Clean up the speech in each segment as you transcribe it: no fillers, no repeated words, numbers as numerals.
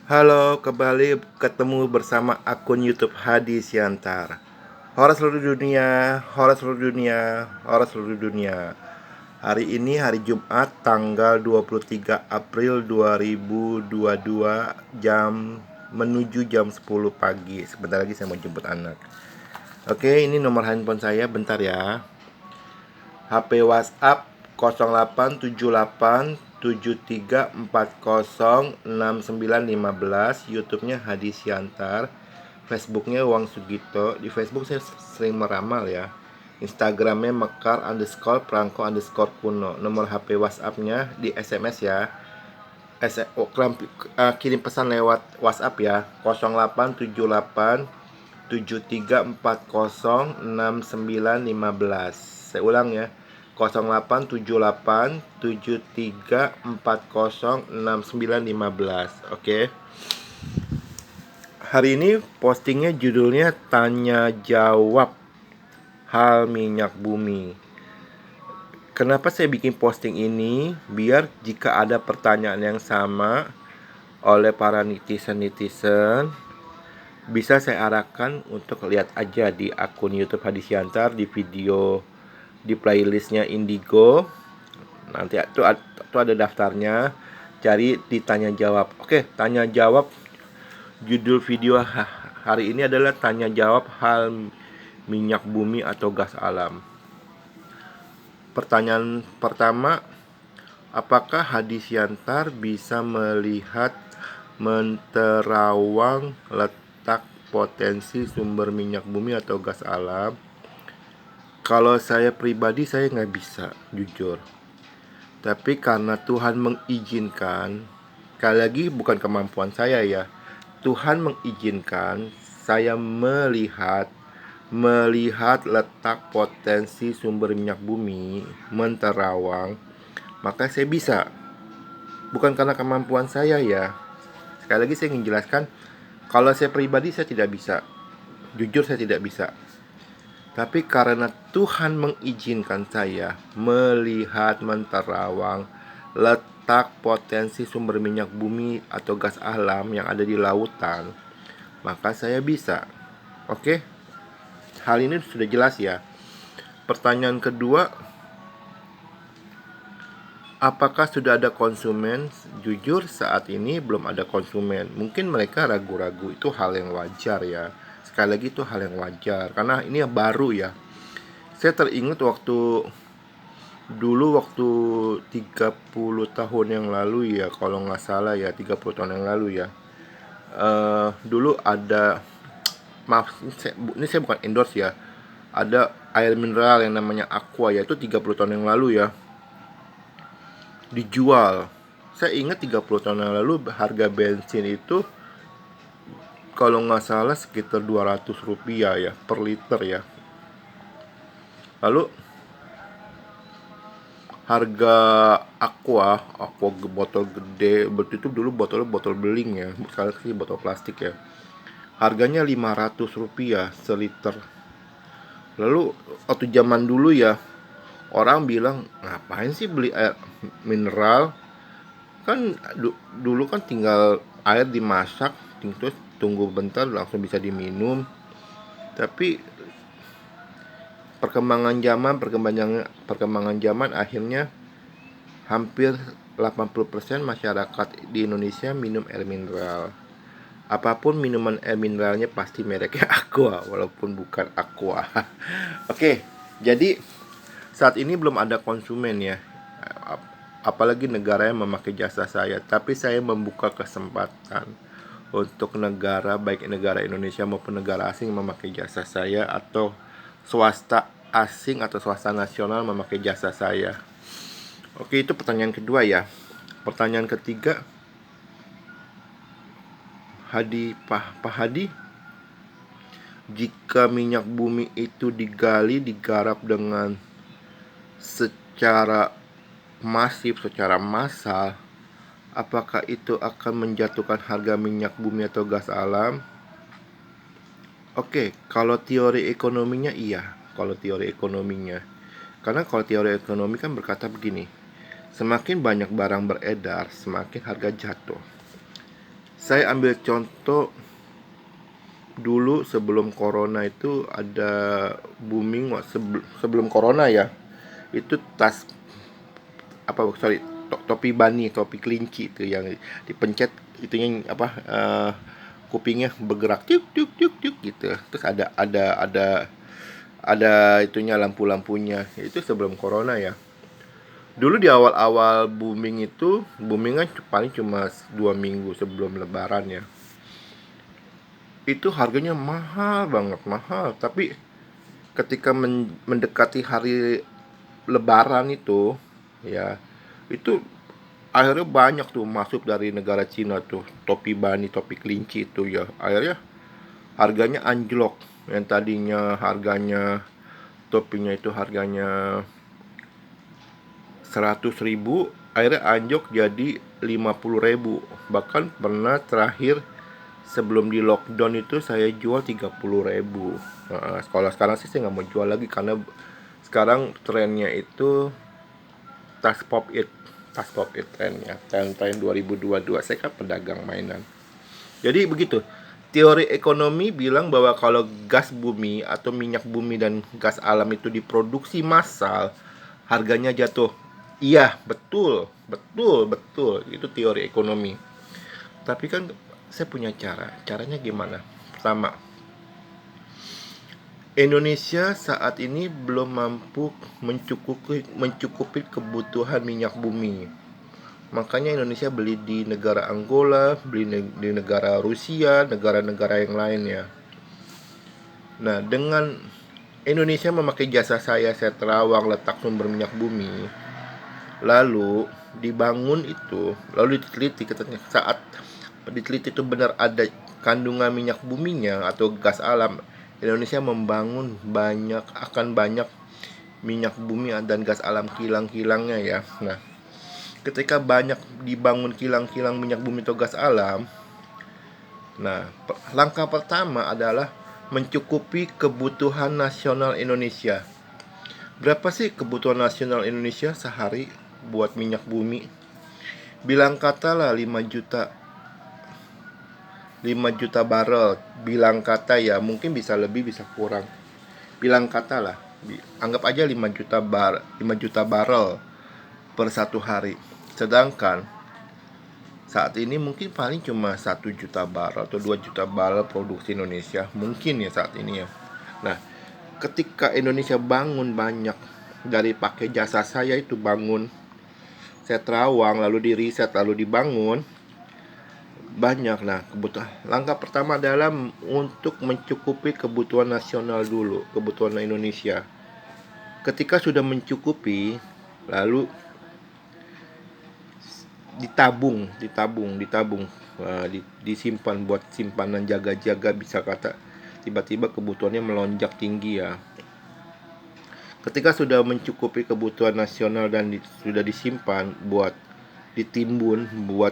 Halo, kembali ketemu bersama akun YouTube Hadi Siantar. Horor seluruh dunia, horor seluruh dunia, horor seluruh dunia. Hari ini hari Jumat tanggal 23 April 2022 menuju jam 10 pagi. Sebentar lagi saya mau jemput anak. Oke, ini nomor handphone saya, bentar ya. HP WhatsApp 087873406915. YouTube-nya Hadi Siantar. Facebook-nya Wang Sugito. Di Facebook saya sering meramal ya. Instagramnya mekar_prangko_kuno. Nomor HP WhatsApp-nya di SMS ya. Kirim pesan lewat WhatsApp ya. 087873406915. Saya ulang ya. 087873406915. Oke. Hari ini postingnya judulnya tanya jawab hal minyak bumi. Kenapa saya bikin posting ini? Biar jika ada pertanyaan yang sama oleh para netizen bisa saya arahkan untuk lihat aja di akun YouTube Hadi Siantar, di video di playlistnya Indigo. Nanti itu ada daftarnya. Cari di tanya jawab. Oke, tanya jawab. Judul video hari ini adalah tanya jawab hal minyak bumi atau gas alam. Pertanyaan pertama, apakah Hadi Siantar bisa melihat menterawang letak potensi sumber minyak bumi atau gas alam? Kalau saya pribadi saya nggak bisa, jujur. Tapi karena Tuhan mengizinkan, sekali lagi bukan kemampuan saya ya, Tuhan mengizinkan saya melihat letak potensi sumber minyak bumi menterawang, maka saya bisa. Bukan karena kemampuan saya ya. Sekali lagi saya ingin jelaskan, kalau saya pribadi saya tidak bisa. Jujur saya tidak bisa. Tapi karena Tuhan mengizinkan saya melihat menterawang letak potensi sumber minyak bumi atau gas alam yang ada di lautan, maka saya bisa. Oke? Hal ini sudah jelas ya. Pertanyaan kedua, apakah sudah ada konsumen? Jujur saat ini belum ada konsumen. Mungkin mereka ragu-ragu, itu hal yang wajar ya. Sekali lagi itu hal yang wajar karena ini baru ya. Saya teringat waktu 30 tahun yang lalu ya, kalau nggak salah ya, 30 tahun yang lalu ya. Dulu ada, maaf ini saya bukan endorse ya, ada air mineral yang namanya Aqua ya, itu 30 tahun yang lalu ya dijual. Saya ingat 30 tahun yang lalu harga bensin itu kalau nggak salah sekitar 200 rupiah ya per liter ya. Lalu harga aqua botol gede, itu dulu botol beling ya, sekarang sih botol plastik ya, harganya 500 rupiah seliter. Lalu waktu zaman dulu ya, orang bilang ngapain sih beli air mineral, kan dulu kan tinggal air dimasak terus tunggu bentar langsung bisa diminum. Tapi perkembangan zaman akhirnya hampir 80% masyarakat di Indonesia minum air mineral. Apapun minuman air mineralnya pasti mereknya Aqua walaupun bukan Aqua. Oke, jadi saat ini belum ada konsumen ya. Apalagi negara yang memakai jasa saya, tapi saya membuka kesempatan untuk negara, baik negara Indonesia maupun negara asing memakai jasa saya, atau swasta asing atau swasta nasional memakai jasa saya. Oke, itu pertanyaan kedua ya. Pertanyaan ketiga, Pak Hadi, jika minyak bumi itu digarap dengan secara masif, secara massal, apakah itu akan menjatuhkan harga minyak bumi atau gas alam? Oke, kalau teori ekonominya iya, kalau teori ekonominya. Karena kalau teori ekonomi kan berkata begini, semakin banyak barang beredar, semakin harga jatuh. Saya ambil contoh dulu sebelum corona itu ada booming sebelum corona ya. Itu tas topi bani, topi kelinci itu yang dipencet itunya kupingnya bergerak tuk tuk tuk tuk gitu. Terus ada itunya lampu-lampunya. Itu sebelum corona ya. Dulu di awal-awal booming itu, booming kan paling cuma 2 minggu sebelum lebaran ya. Itu harganya mahal banget, mahal. Tapi ketika mendekati hari lebaran itu, ya, itu akhirnya banyak tuh masuk dari negara Cina tuh, topi bani, topi kelinci itu ya. Akhirnya harganya anjlok. Yang tadinya harganya topinya itu harganya 100.000, akhirnya anjlok jadi 50.000. Bahkan pernah terakhir sebelum di lockdown itu saya jual 30.000. Kalau sekarang sih saya nggak mau jual lagi karena sekarang trennya itu tas pop it, trennya, tren 2022. Saya kan pedagang mainan. Jadi begitu. Teori ekonomi bilang bahwa kalau gas bumi atau minyak bumi dan gas alam itu diproduksi massal, harganya jatuh. Iya, betul, betul, betul. Itu teori ekonomi. Tapi kan saya punya cara. Caranya gimana? Pertama, Indonesia saat ini belum mampu mencukupi kebutuhan minyak bumi. Makanya Indonesia beli di negara Angola, beli di negara Rusia, negara-negara yang lainnya. Nah, dengan Indonesia memakai jasa saya terawang letak sumber minyak bumi, lalu dibangun itu, lalu diteliti, saat diteliti itu benar ada kandungan minyak buminya atau gas alam, Indonesia akan banyak minyak bumi dan gas alam kilang-kilangnya ya. Nah, ketika banyak dibangun kilang-kilang minyak bumi atau gas alam, nah, langkah pertama adalah mencukupi kebutuhan nasional Indonesia. Berapa sih kebutuhan nasional Indonesia sehari buat minyak bumi? Bilang katalah 5 juta 5 juta barrel. Bilang kata ya, mungkin bisa lebih bisa kurang. Bilang kata lah, anggap aja 5 juta barrel per satu hari. Sedangkan saat ini mungkin paling cuma 1 juta barrel atau 2 juta barrel produksi Indonesia. Mungkin ya saat ini ya. Nah, ketika Indonesia bangun banyak dari pakai jasa saya itu bangun saya terawang, lalu diriset, lalu dibangun banyak. Nah, langkah pertama adalah untuk mencukupi kebutuhan nasional dulu, kebutuhan Indonesia. Ketika sudah mencukupi, lalu ditabung, disimpan buat simpanan jaga-jaga, bisa kata tiba-tiba kebutuhannya melonjak tinggi ya. Ketika sudah mencukupi kebutuhan nasional dan sudah disimpan buat ditimbun, buat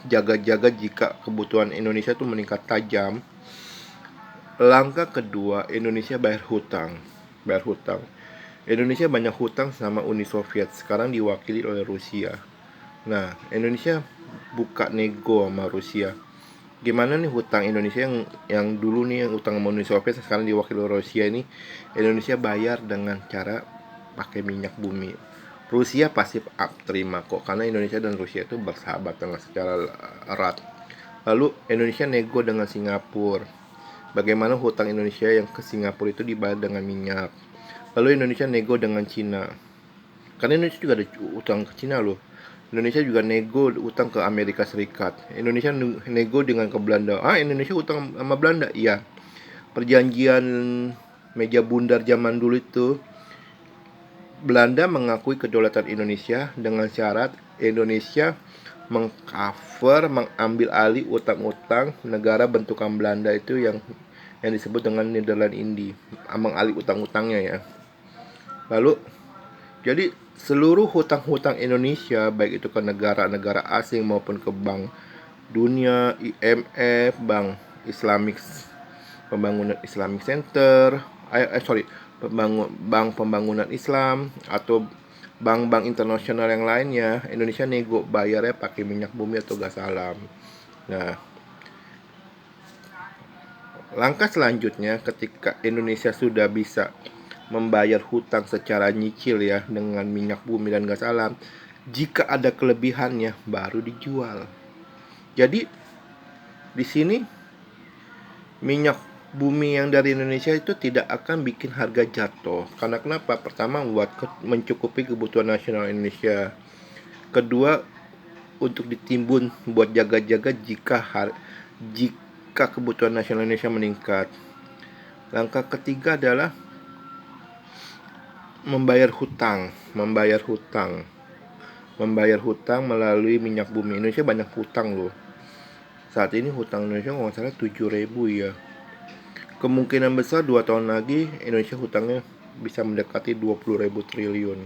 jaga-jaga jika kebutuhan Indonesia itu meningkat tajam. Langkah kedua, Indonesia bayar hutang. Indonesia banyak hutang sama Uni Soviet, sekarang diwakili oleh Rusia. Nah, Indonesia buka nego sama Rusia. Gimana nih hutang Indonesia yang dulu nih yang hutang sama Uni Soviet sekarang diwakili oleh Rusia ini, Indonesia bayar dengan cara pakai minyak bumi. Rusia pasti terima kok karena Indonesia dan Rusia itu bersahabat dengan secara erat. Lalu Indonesia nego dengan Singapura. Bagaimana hutang Indonesia yang ke Singapura itu dibayar dengan minyak. Lalu Indonesia nego dengan Cina. Karena Indonesia juga ada utang ke Cina loh. Indonesia juga nego utang ke Amerika Serikat. Indonesia nego dengan ke Belanda. Indonesia utang sama Belanda? Iya. Perjanjian meja bundar zaman dulu itu, Belanda mengakui kedaulatan Indonesia dengan syarat Indonesia mengambil alih utang-utang negara bentukan Belanda itu yang disebut dengan Nederland Indi, mengalih utang-utangnya ya. Lalu jadi seluruh hutang-hutang Indonesia baik itu ke negara-negara asing maupun ke Bank Dunia, IMF, Bank Pembangunan Islamic Center, Bank Pembangunan Islam atau bank-bank internasional yang lainnya, Indonesia nego bayarnya pakai minyak bumi atau gas alam. Nah, Langkah selanjutnya ketika Indonesia sudah bisa membayar hutang secara nyicil ya dengan minyak bumi dan gas alam, jika ada kelebihannya baru dijual. Jadi di sini minyak bumi yang dari Indonesia itu tidak akan bikin harga jatuh. Karena kenapa? Pertama, buat mencukupi kebutuhan nasional Indonesia. Kedua, untuk ditimbun buat jaga-jaga jika kebutuhan nasional Indonesia meningkat. Langkah ketiga adalah membayar hutang melalui minyak bumi. Indonesia banyak hutang loh. Saat ini hutang Indonesia kalau nggak salah 7.000 ya. Kemungkinan besar 2 tahun lagi Indonesia hutangnya bisa mendekati 20.000 triliun.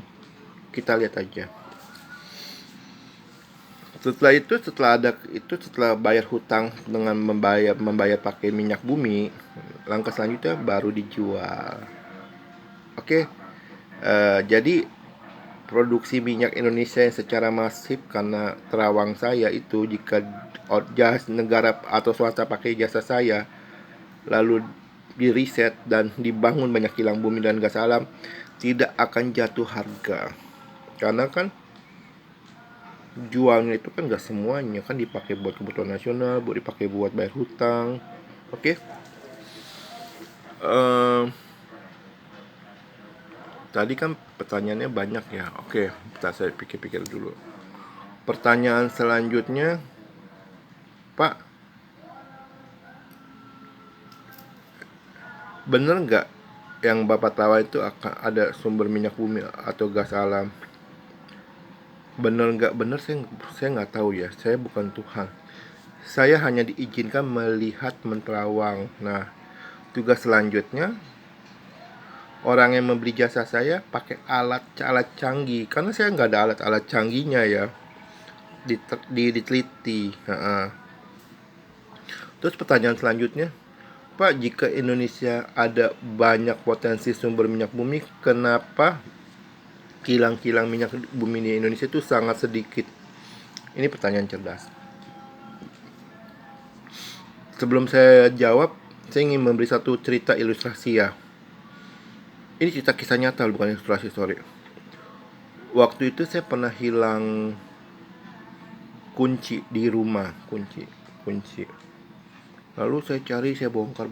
Kita lihat aja. Setelah bayar hutang dengan membayar pakai minyak bumi, langkah selanjutnya baru dijual. Oke. Jadi produksi minyak Indonesia yang secara masif, karena terawang saya itu jika negara atau swasta pakai jasa saya lalu di riset dan dibangun banyak kilang bumi dan gas alam, tidak akan jatuh harga. Karena kan jualnya itu kan gak semuanya kan dipakai buat kebutuhan nasional, buat dipakai buat bayar hutang. Oke. Tadi kan pertanyaannya banyak ya. Oke, saya pikir-pikir dulu. Pertanyaan selanjutnya, Pak, bener nggak yang Bapak tahu itu akan ada sumber minyak bumi atau gas alam? Bener nggak bener, saya nggak tahu ya. Saya bukan Tuhan. Saya hanya diizinkan melihat menterawang. Nah, tugas selanjutnya, orang yang membeli jasa saya pakai alat canggih, karena saya nggak ada alat canggihnya ya. Diteliti. Terus pertanyaan selanjutnya, Pak, jika Indonesia ada banyak potensi sumber minyak bumi, kenapa kilang-kilang minyak bumi di Indonesia itu sangat sedikit? Ini pertanyaan cerdas. Sebelum saya jawab, saya ingin memberi satu cerita ilustrasi ya. Ini cerita kisah nyata, bukan ilustrasi, sorry. Waktu itu saya pernah hilang kunci di rumah, kunci. Lalu saya cari, saya bongkar.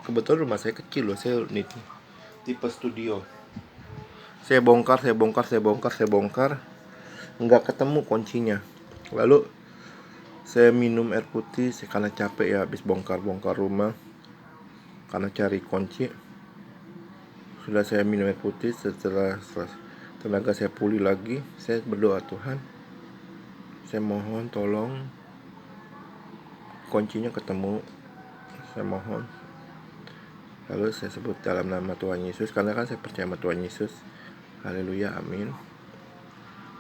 Kebetulan rumah saya kecil loh, saya tipe studio. Saya bongkar, nggak ketemu kuncinya. Lalu saya minum air putih, karena capek ya, habis bongkar rumah, karena cari kunci. Sudah saya minum air putih, setelah tenaga saya pulih lagi, saya berdoa, Tuhan, saya mohon tolong kuncinya ketemu, saya mohon. Lalu saya sebut dalam nama Tuhan Yesus, karena kan saya percaya sama Tuhan Yesus. Haleluya, amin.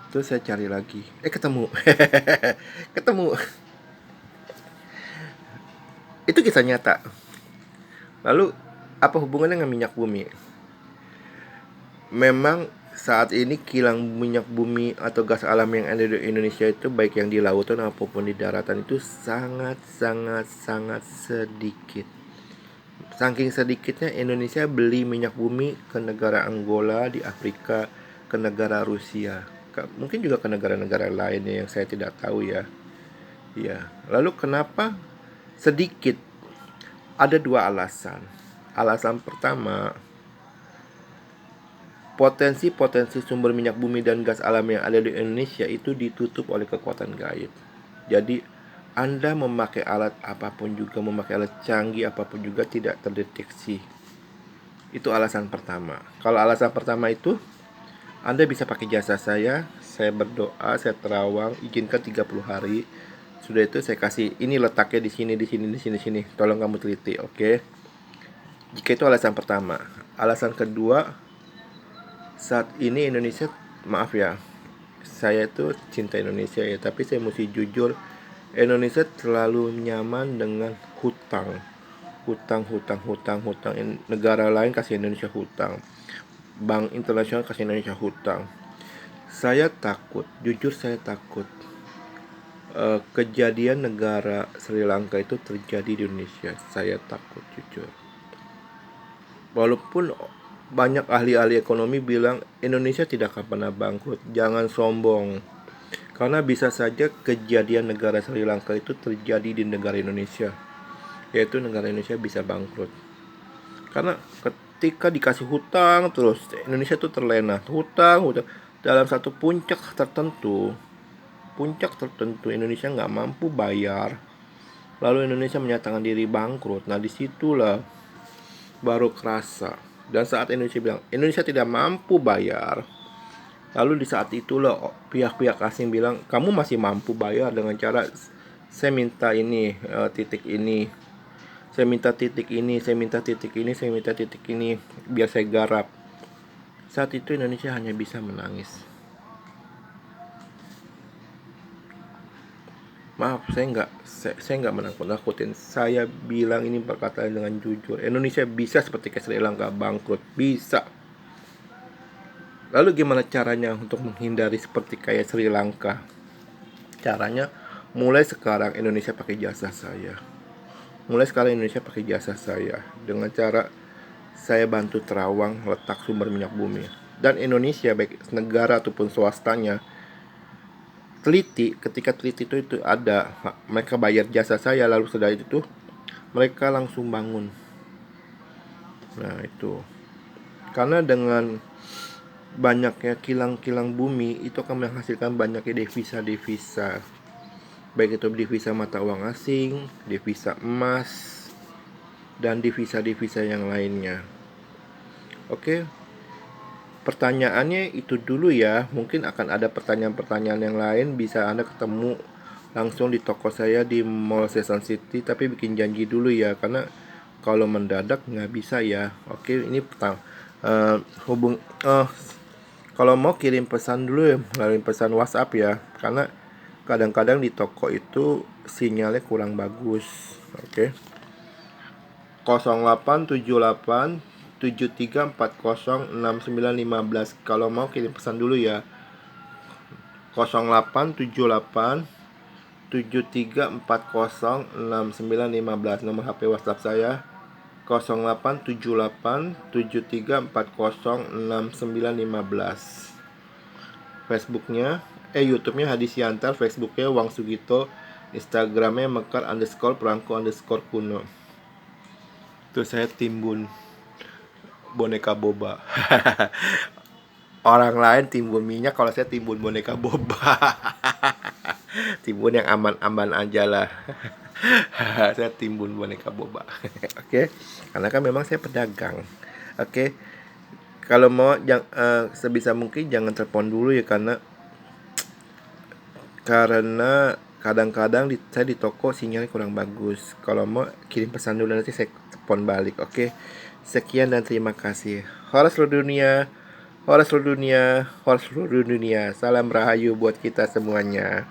Terus saya cari lagi, ketemu. Ketemu. Itu kisah nyata. Lalu apa hubungannya dengan minyak bumi? Memang saat ini kilang minyak bumi atau gas alam yang ada di Indonesia itu, baik yang di lautan maupun di daratan, itu sangat sedikit. Saking sedikitnya Indonesia beli minyak bumi ke negara Angola di Afrika, ke negara Rusia, mungkin juga ke negara-negara lainnya yang saya tidak tahu ya. Ya, lalu kenapa sedikit? Ada 2 alasan. Alasan pertama, potensi sumber minyak bumi dan gas alam yang ada di Indonesia itu ditutup oleh kekuatan gaib. Jadi Anda memakai alat apapun juga, memakai alat canggih apapun juga, tidak terdeteksi. Itu alasan pertama. Kalau alasan pertama itu, Anda bisa pakai jasa saya berdoa, saya terawang, izinkan 30 hari. Sudah itu saya kasih, ini letaknya di sini, tolong kamu teliti, oke? Jika itu alasan pertama. Alasan kedua, saat ini Indonesia, maaf ya, saya itu cinta Indonesia ya, tapi saya mesti jujur, Indonesia terlalu nyaman dengan hutang. Negara lain kasih Indonesia hutang, bank internasional kasih Indonesia hutang. Saya takut, jujur saya takut, kejadian negara Sri Lanka itu terjadi di Indonesia, saya takut jujur. Walaupun banyak ahli-ahli ekonomi bilang Indonesia tidak akan pernah bangkrut, jangan sombong. Karena bisa saja kejadian negara Sri Lanka itu terjadi di negara Indonesia, yaitu negara Indonesia bisa bangkrut. Karena ketika dikasih hutang terus, Indonesia itu terlena hutang dalam satu puncak tertentu Indonesia nggak mampu bayar, lalu Indonesia menyatakan diri bangkrut. Nah, disitulah baru kerasa. Dan saat Indonesia bilang Indonesia tidak mampu bayar, lalu di saat itulah pihak-pihak asing bilang kamu masih mampu bayar dengan cara saya minta ini, titik ini, saya minta titik ini, saya minta titik ini, saya minta titik ini, biar saya garap. Saat itu Indonesia hanya bisa menangis. Maaf, saya nggak menakut-nakutin. Saya bilang ini perkataan dengan jujur. Indonesia bisa seperti Sri Lanka bangkrut, bisa. Lalu gimana caranya untuk menghindari seperti kayak Sri Lanka? Caranya mulai sekarang Indonesia pakai jasa saya. Dengan cara saya bantu terawang letak sumber minyak bumi. Dan Indonesia baik negara ataupun swastanya ketika teliti itu ada, mereka bayar jasa saya, lalu setelah itu mereka langsung bangun. Nah itu karena dengan banyaknya kilang-kilang bumi itu akan menghasilkan banyaknya devisa, baik itu devisa mata uang asing, devisa emas, dan devisa yang lainnya. Oke, pertanyaannya itu dulu ya. Mungkin akan ada pertanyaan-pertanyaan yang lain, bisa Anda ketemu langsung di toko saya di Mall Season City. Tapi bikin janji dulu ya, karena kalau mendadak nggak bisa ya. Oke, ini kalau mau kirim pesan dulu ya, melalui pesan WhatsApp ya, karena kadang-kadang di toko itu sinyalnya kurang bagus. Oke, 0878 73406915. Kalau mau kirim pesan dulu ya. 0878 73406915 nomor HP WhatsApp saya. 0878 73406915. Facebooknya YouTube-nya Hadi Siantar, Facebooknya Wang Sugito, Instagramnya Mekar_Perangko_Kuno. Terus saya timbun boneka boba. Orang lain timbun minyak, kalau saya timbun boneka boba. Timbun yang aman-aman aja lah. Saya timbun boneka boba. Oke, karena kan memang saya pedagang. Oke, kalau mau sebisa mungkin jangan telepon dulu ya, karena kadang-kadang saya di toko sinyalnya kurang bagus. Kalau mau kirim pesan dulu, nanti saya telepon balik. Oke, sekian dan terima kasih. Hora seluruh dunia. Salam rahayu buat kita semuanya.